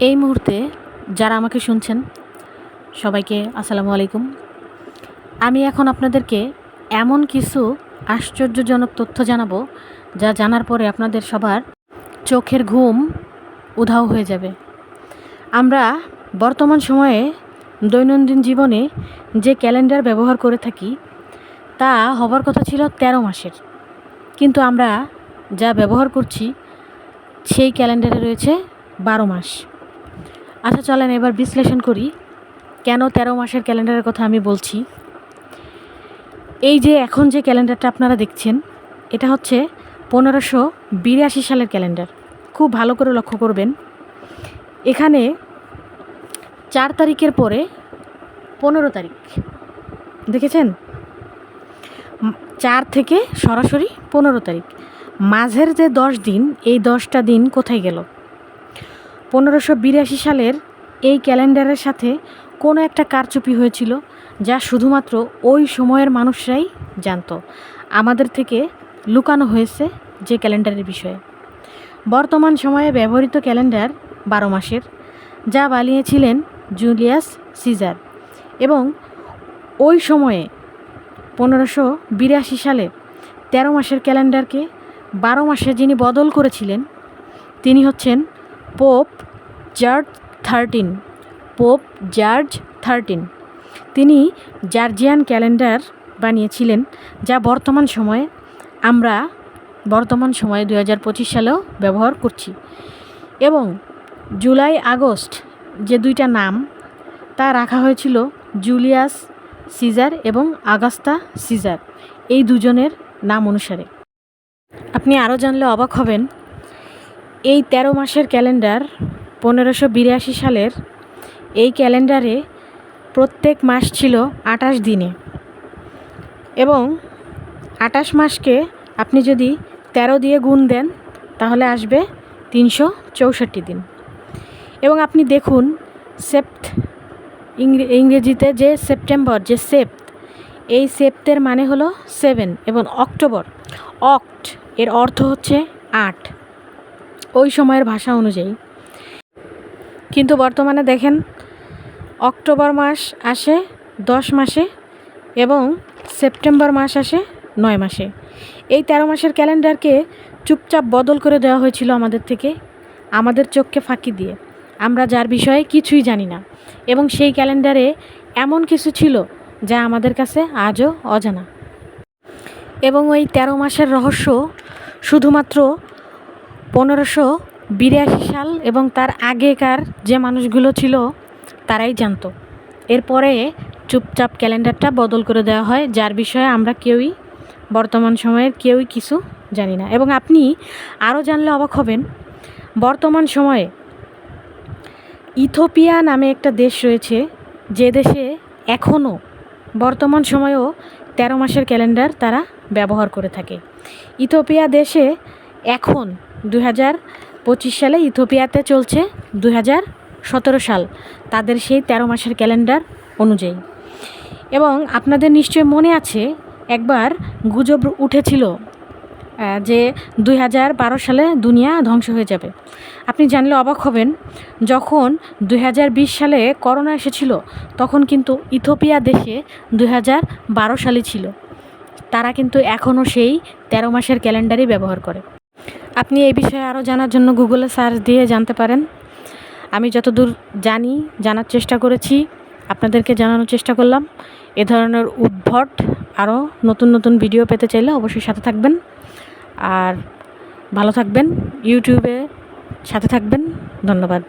এই মুহূর্তে যারা আমাকে শুনছেন সবাইকে আসসালামু আলাইকুম। আমি এখন আপনাদেরকে এমন কিছু আশ্চর্যজনক তথ্য জানাবো যা জানার পরে আপনাদের সবার চোখের ঘুম উধাও হয়ে যাবে। আমরা বর্তমান সময়ে দৈনন্দিন জীবনে যে ক্যালেন্ডার ব্যবহার করে থাকি তা হবার কথা ছিল 13 মাসের, কিন্তু আমরা যা ব্যবহার করছি সেই ক্যালেন্ডারে রয়েছে 12 মাস। আচ্ছা চলেন এবার বিশ্লেষণ করি কেন 13 মাসের ক্যালেন্ডারের কথা আমি বলছি। এই যে এখন যে ক্যালেন্ডারটা আপনারা দেখছেন এটা হচ্ছে 1582 সালের ক্যালেন্ডার। খুব ভালো করে লক্ষ্য করবেন, এখানে 4 তারিখের পরে 15 তারিখ দেখেছেন, 4 থেকে সরাসরি 15 তারিখ, মাঝের যে 10 দিন এই 10টা দিন কোথায় গেল? 1582 সালের এই ক্যালেন্ডারের সাথে কোনো একটা কারচুপি হয়েছিল যা শুধুমাত্র ওই সময়ের মানুষরাই জানতো। আমাদের থেকে লুকানো হয়েছে যে ক্যালেন্ডারের বিষয়ে। বর্তমান সময়ে ব্যবহৃত ক্যালেন্ডার 12 মাসের, যা বানিয়েছিলেন জুলিয়াস সিজার, এবং ওই সময়ে 1582 সালে 13 মাসের ক্যালেন্ডারকে 12 মাসে যিনি বদল করেছিলেন তিনি হচ্ছেন পোপ জর্জ 13। পোপ জর্জ 13 তিনি জর্জিয়ান ক্যালেন্ডার বানিয়েছিলেন, যা বর্তমান সময়ে 2025 সালেও ব্যবহার করছি। এবং জুলাই আগস্ট যে দুইটা নাম তা রাখা হয়েছিল জুলিয়াস সিজার এবং আগাস্তা সিজার, এই দুজনের নাম অনুসারে। আপনি আরও জানলে অবাক হবেন, এই 13 মাসের ক্যালেন্ডার 1582 সালের এই ক্যালেন্ডারে প্রত্যেক মাস ছিল 28 দিনে, এবং 28 মাসকে আপনি যদি 13 দিয়ে গুণ দেন তাহলে আসবে 364 দিন। এবং আপনি দেখুন ইংরেজিতে যে সেপ্টেম্বর, যে সেপ্ট, এই সেপ্টের মানে হলো 7, এবং অক্টোবর, অক্ট এর অর্থ হচ্ছে 8 ওই সময়ের ভাষা অনুযায়ী। কিন্তু বর্তমানে দেখেন অক্টোবর মাস আসে 10 মাসে এবং সেপ্টেম্বর মাস আসে 9 মাসে। এই 13 মাসের ক্যালেন্ডারকে চুপচাপ বদল করে দেওয়া হয়েছিল আমাদের থেকে, আমাদের চোখকে ফাঁকি দিয়ে, আমরা যার বিষয়ে কিছুই জানি না। এবং সেই ক্যালেন্ডারে এমন কিছু ছিল যা আমাদের কাছে আজও অজানা। এবং ওই 13 মাসের রহস্য শুধুমাত্র 1582 সাল এবং তার আগেকার যে মানুষগুলো ছিল তারাই জানতো। এরপরে চুপচাপ ক্যালেন্ডারটা বদল করে দেওয়া হয়, যার বিষয়ে আমরা কেউই, বর্তমান সময়ের কেউই কিছু জানি না। এবং আপনি আরও জানলে অবাক হবেন, বর্তমান সময়ে ইথিওপিয়া নামে একটা দেশ রয়েছে, যে দেশে এখনও বর্তমান সময়েও 13 মাসের ক্যালেন্ডার তারা ব্যবহার করে থাকে। ইথিওপিয়া দেশে এখন 2025 সালে ইথিওপিয়াতে চলছে 2017 সাল তাদের সেই 13 মাসের ক্যালেন্ডার অনুযায়ী। এবং আপনাদের নিশ্চয় মনে আছে একবার গুজব উঠেছিল যে 2012 সালে দুনিয়া ধ্বংস হয়ে যাবে। আপনি জানলে অবাক হবেন, যখন 2020 সালে করোনা এসেছিল তখন কিন্তু ইথিওপিয়া দেশে 2012 সালে ছিল। তারা কিন্তু এখনও সেই 13 মাসের ক্যালেন্ডারই ব্যবহার করে। আপনি এই বিষয়ে আরও জানার জন্য গুগলে সার্চ দিয়ে জানতে পারেন। আমি যতদূর জানি, জানার চেষ্টা করেছি, আপনাদেরকে জানানোর চেষ্টা করলাম। এ ধরনের উদ্ভট আরও নতুন নতুন ভিডিও পেতে চাইলে অবশ্যই সাথে থাকবেন, আর ভালো থাকবেন, ইউটিউবে সাথে থাকবেন। ধন্যবাদ।